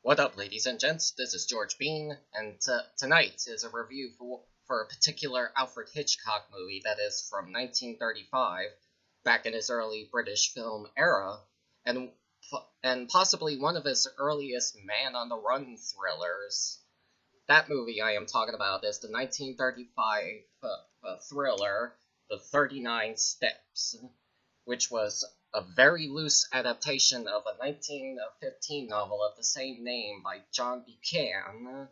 What up, ladies and gents? This is George Bean, and tonight is a review for a particular Alfred Hitchcock movie that is from 1935, back in his early British film era, and possibly one of his earliest man-on-the-run thrillers. That movie I am talking about is the 1935 thriller, The 39 Steps, which was a very loose adaptation of a 1915 novel of the same name by John Buchan.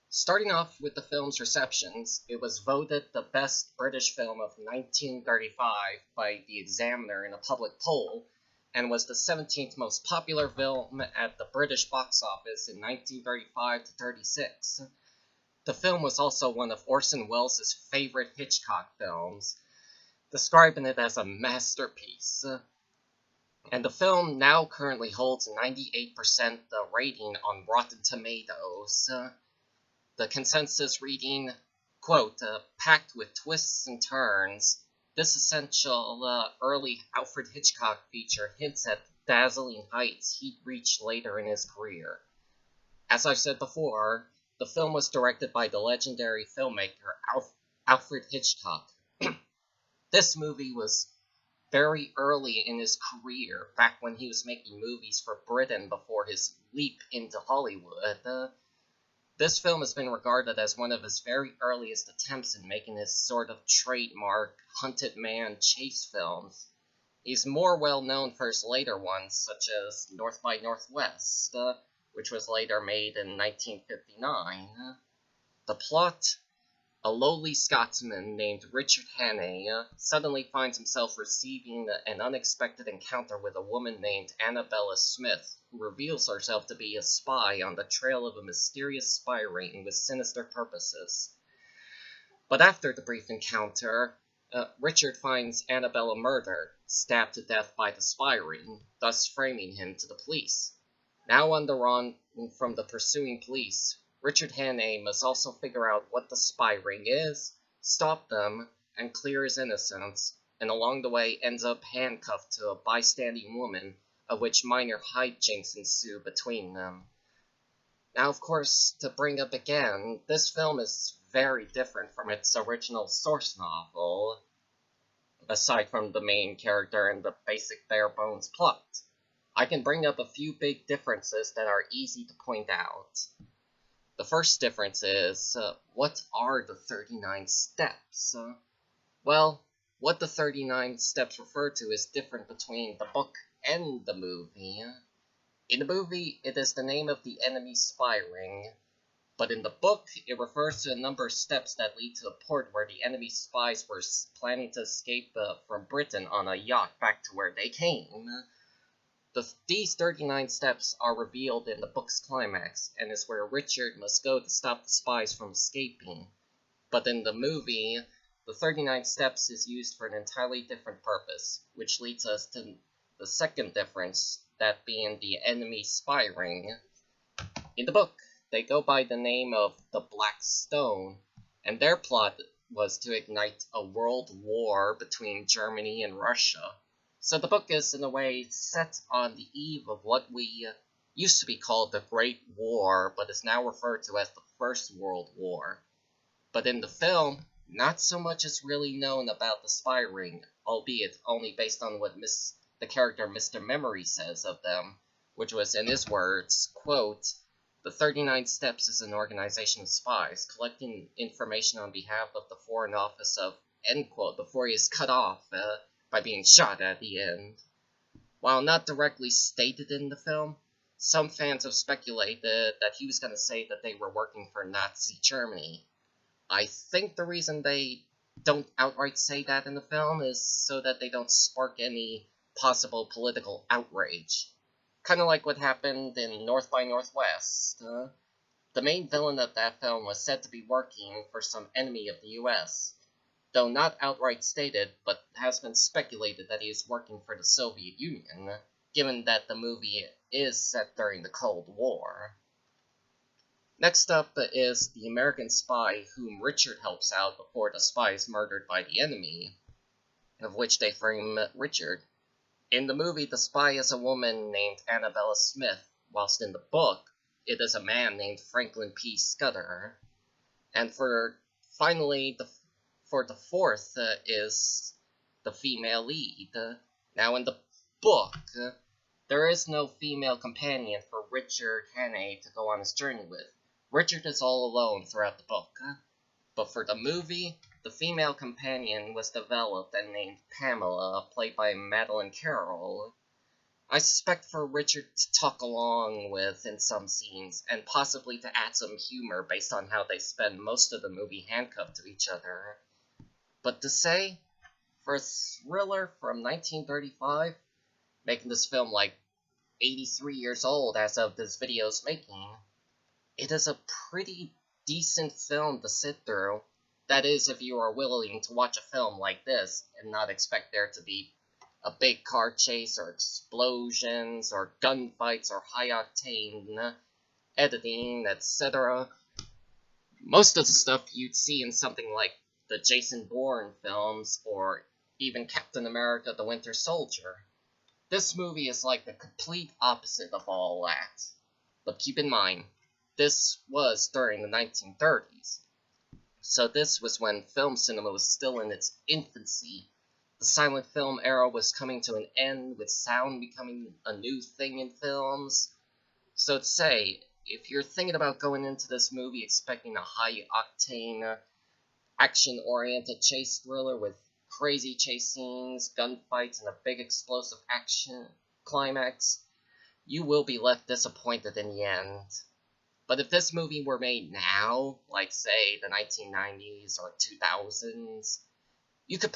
Starting off with the film's receptions, it was voted the best British film of 1935 by The Examiner in a public poll, and was the 17th most popular film at the British box office in 1935 to 36. The film was also one of Orson Welles' favorite Hitchcock films, describing it as a masterpiece. And the film now currently holds 98% rating on Rotten Tomatoes. The consensus reading, quote, packed with twists and turns, this essential early Alfred Hitchcock feature hints at the dazzling heights he'd reach later in his career. As I've said before, the film was directed by the legendary filmmaker Alfred Hitchcock. This movie was very early in his career, back when he was making movies for Britain before his leap into Hollywood. This film has been regarded as one of his very earliest attempts in making his sort of trademark hunted man chase films. He's more well known for his later ones, such as North by Northwest, which was later made in 1959. The plot: a lowly Scotsman named Richard Hannay suddenly finds himself receiving an unexpected encounter with a woman named Annabella Smith, who reveals herself to be a spy on the trail of a mysterious spy ring with sinister purposes. But after the brief encounter, Richard finds Annabella murdered, stabbed to death by the spy ring, thus framing him to the police. Now on the run from the pursuing police, Richard Hannay must also figure out what the spy ring is, stop them, and clear his innocence, and along the way ends up handcuffed to a bystanding woman, of which minor hijinks ensue between them. Now, of course, to bring up again, this film is very different from its original source novel, aside from the main character and the basic bare-bones plot. I can bring up a few big differences that are easy to point out. The first difference is, what are the 39 steps? Well, what the 39 steps refer to is different between the book and the movie. In the movie, it is the name of the enemy spy ring, but in the book, it refers to a number of steps that lead to a port where the enemy spies were planning to escape from Britain on a yacht back to where they came. These 39 steps are revealed in the book's climax, and is where Richard must go to stop the spies from escaping. But in the movie, the 39 steps is used for an entirely different purpose, which leads us to the second difference, that being the enemy spy ring. In the book, they go by the name of the Black Stone, and their plot was to ignite a world war between Germany and Russia. So the book is, in a way, set on the eve of what we used to be called the Great War, but is now referred to as the First World War. But in the film, not so much is really known about the spy ring, albeit only based on what the character Mr. Memory says of them, which was, in his words, quote, "The 39 Steps is an organization of spies collecting information on behalf of the Foreign Office of," end quote, before he is cut off by being shot at the end. While not directly stated in the film, some fans have speculated that he was going to say that they were working for Nazi Germany. I think the reason they don't outright say that in the film is so that they don't spark any possible political outrage. Kind of like what happened in North by Northwest. The main villain of that film was said to be working for some enemy of the US. Though not outright stated, but has been speculated that he is working for the Soviet Union, given that the movie is set during the Cold War. Next up is the American spy whom Richard helps out before the spy is murdered by the enemy, of which they frame Richard. In the movie, the spy is a woman named Annabella Smith, whilst in the book, it is a man named Franklin P. Scudder. And finally, for the fourth is the female lead. Now, in the book, there is no female companion for Richard Hannay to go on his journey with. Richard is all alone throughout the book. But for the movie, the female companion was developed and named Pamela, played by Madeleine Carroll. I suspect for Richard to talk along with in some scenes, and possibly to add some humor based on how they spend most of the movie handcuffed to each other. But to say, for a thriller from 1935, making this film like 83 years old as of this video's making, it is a pretty decent film to sit through. That is, if you are willing to watch a film like this and not expect there to be a big car chase or explosions or gunfights or high-octane editing, etc. Most of the stuff you'd see in something like the Jason Bourne films or even Captain America: The Winter Soldier. This movie is like the complete opposite of all that. But keep in mind, this was during the 1930s. So this was when film cinema was still in its infancy. The silent film era was coming to an end, with sound becoming a new thing in films. So to say, if you're thinking about going into this movie expecting a high-octane, action-oriented chase thriller with crazy chase scenes, gunfights, and a big explosive action climax, you will be left disappointed in the end. But if this movie were made now, like say the 1990s or 2000s, you could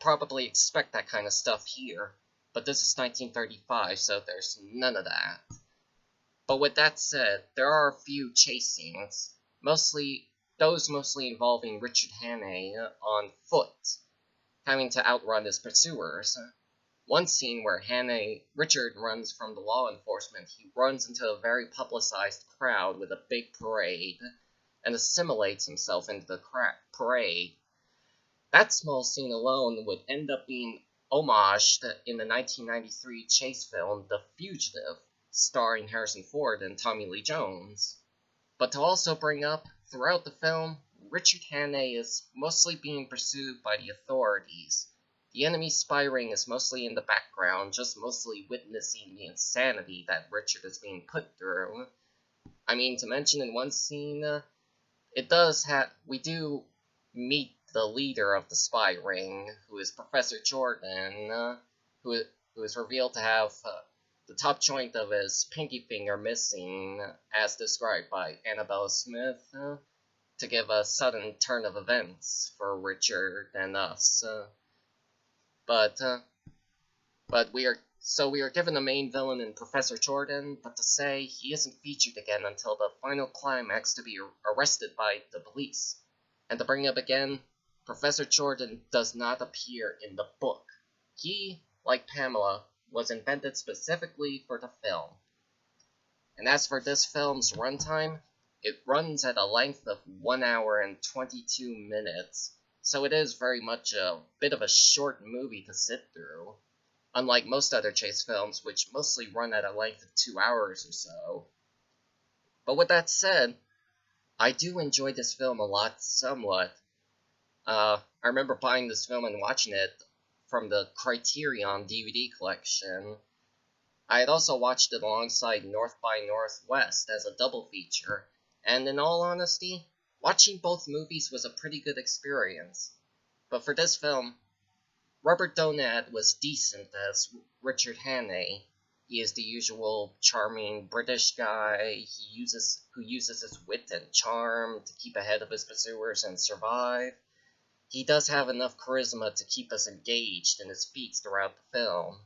probably expect that kind of stuff here. But this is 1935, so there's none of that. But with that said, there are a few chase scenes, mostly involving Richard Hannay on foot, having to outrun his pursuers. One scene where Richard runs from the law enforcement, he runs into a very publicized crowd with a big parade, and assimilates himself into the parade. That small scene alone would end up being homaged in the 1993 chase film The Fugitive, starring Harrison Ford and Tommy Lee Jones. But to also bring up, throughout the film, Richard Hannay is mostly being pursued by the authorities. The enemy spy ring is mostly in the background, just mostly witnessing the insanity that Richard is being put through. I mean, to mention in one scene, we do meet the leader of the spy ring, who is Professor Jordan, who is revealed to have the top joint of his pinky finger missing, as described by Annabella Smith, to give a sudden turn of events for Richard and us. But we are given a main villain in Professor Jordan, but to say he isn't featured again until the final climax to be arrested by the police. And to bring up again, Professor Jordan does not appear in the book. He, like Pamela, was invented specifically for the film. And as for this film's runtime, it runs at a length of 1 hour and 22 minutes, so it is very much a bit of a short movie to sit through, unlike most other chase films, which mostly run at a length of 2 hours or so. But with that said, I do enjoy this film a lot, somewhat. I remember buying this film and watching it from the Criterion DVD collection. I had also watched it alongside North by Northwest as a double feature, and in all honesty, watching both movies was a pretty good experience. But for this film, Robert Donat was decent as Richard Hannay. He is the usual charming British guy who uses his wit and charm to keep ahead of his pursuers and survive. He does have enough charisma to keep us engaged in his feats throughout the film.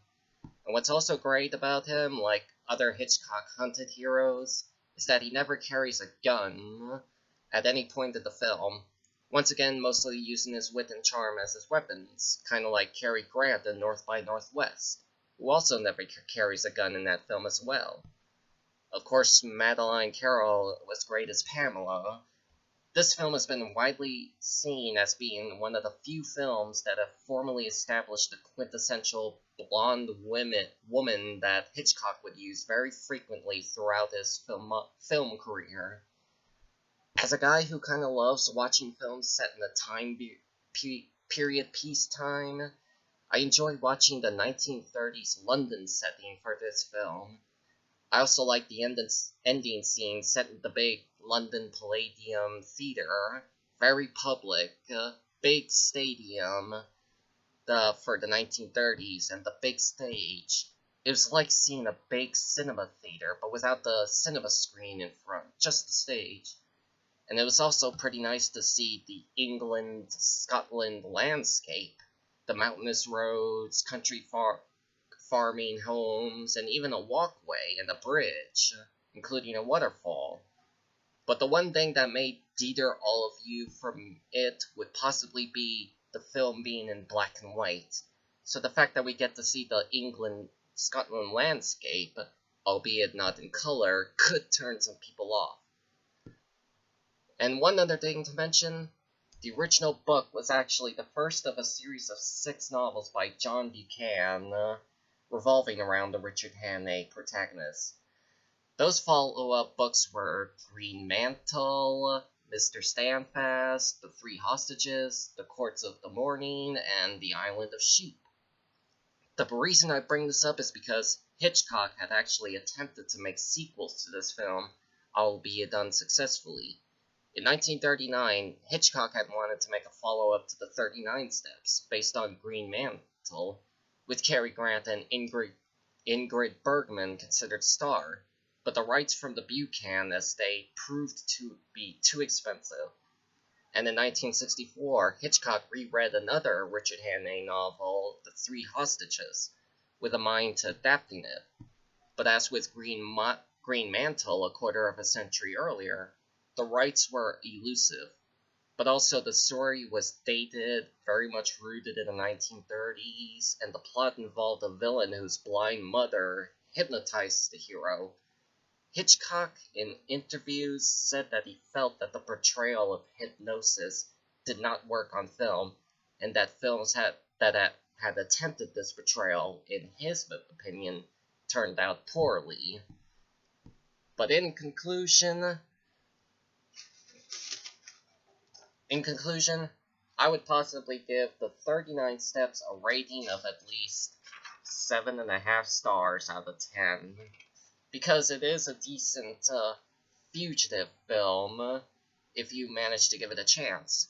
And what's also great about him, like other Hitchcock-hunted heroes, is that he never carries a gun at any point in the film, once again mostly using his wit and charm as his weapons, kind of like Cary Grant in North by Northwest, who also never carries a gun in that film as well. Of course, Madeleine Carroll was great as Pamela, This film has been widely seen as being one of the few films that have formally established the quintessential blonde woman that Hitchcock would use very frequently throughout his film career. As a guy who kind of loves watching films set in a time period peacetime, I enjoyed watching the 1930s London setting for this film. I also like the ending scene set in the big London Palladium Theatre, very public, big stadium for the 1930s, and the big stage. It was like seeing a big cinema theater, but without the cinema screen in front, just the stage. And it was also pretty nice to see the England-Scotland landscape, the mountainous roads, country farming homes, and even a walkway and a bridge, including a waterfall. But the one thing that made deter all of you from it would possibly be the film being in black and white. So the fact that we get to see the England-Scotland landscape, albeit not in color, could turn some people off. And one other thing to mention, the original book was actually the first of a series of 6 novels by John Buchan, revolving around the Richard Hannay protagonist. Those follow-up books were Green Mantle, Mr. Standfast, The Three Hostages, The Courts of the Morning, and The Island of Sheep. The reason I bring this up is because Hitchcock had actually attempted to make sequels to this film, albeit unsuccessfully. In 1939, Hitchcock had wanted to make a follow-up to the 39 Steps, based on Green Mantle, with Cary Grant and Ingrid Bergman considered star, but the rights from the Buchan estate proved to be too expensive. And in 1964, Hitchcock reread another Richard Hannay novel, The Three Hostages, with a mind to adapting it. But as with Green Mantle a quarter of a century earlier, the rights were elusive, but also the story was dated, very much rooted in the 1930s, and the plot involved a villain whose blind mother hypnotized the hero. Hitchcock, in interviews, said that he felt that the portrayal of hypnosis did not work on film, and that films that had attempted this portrayal, in his opinion, turned out poorly. But in conclusion, I would possibly give the 39 Steps a rating of at least 7.5 stars out of 10, because it is a decent fugitive film if you manage to give it a chance.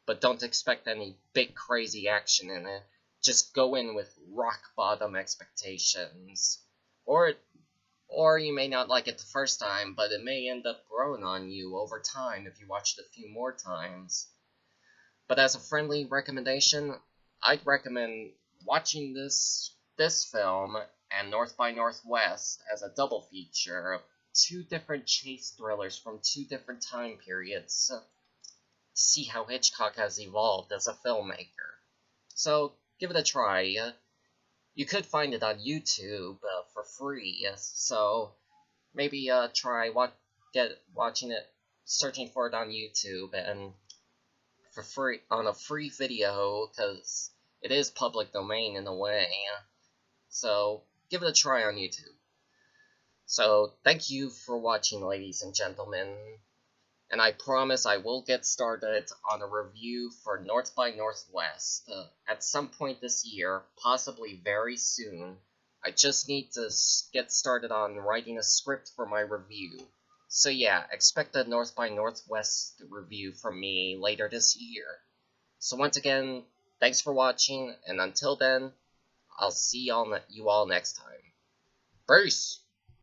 But don't expect any big crazy action in it. Just go in with rock bottom expectations. Or you may not like it the first time, but it may end up growing on you over time if you watch it a few more times. But as a friendly recommendation, I'd recommend watching this film and North by Northwest as a double feature of 2 different chase thrillers from 2 different time periods to see how Hitchcock has evolved as a filmmaker. So give it a try. You could find it on YouTube for free, so maybe try watching it, searching for it on YouTube and for free on a free video, because it is public domain in a way. So give it a try on YouTube. So thank you for watching, ladies and gentlemen, and I promise I will get started on a review for North by Northwest at some point this year, possibly very soon. I just need to get started on writing a script for my review. So yeah, expect a North by Northwest review from me later this year. So once again, thanks for watching, and until then, I'll see you all next time. Peace!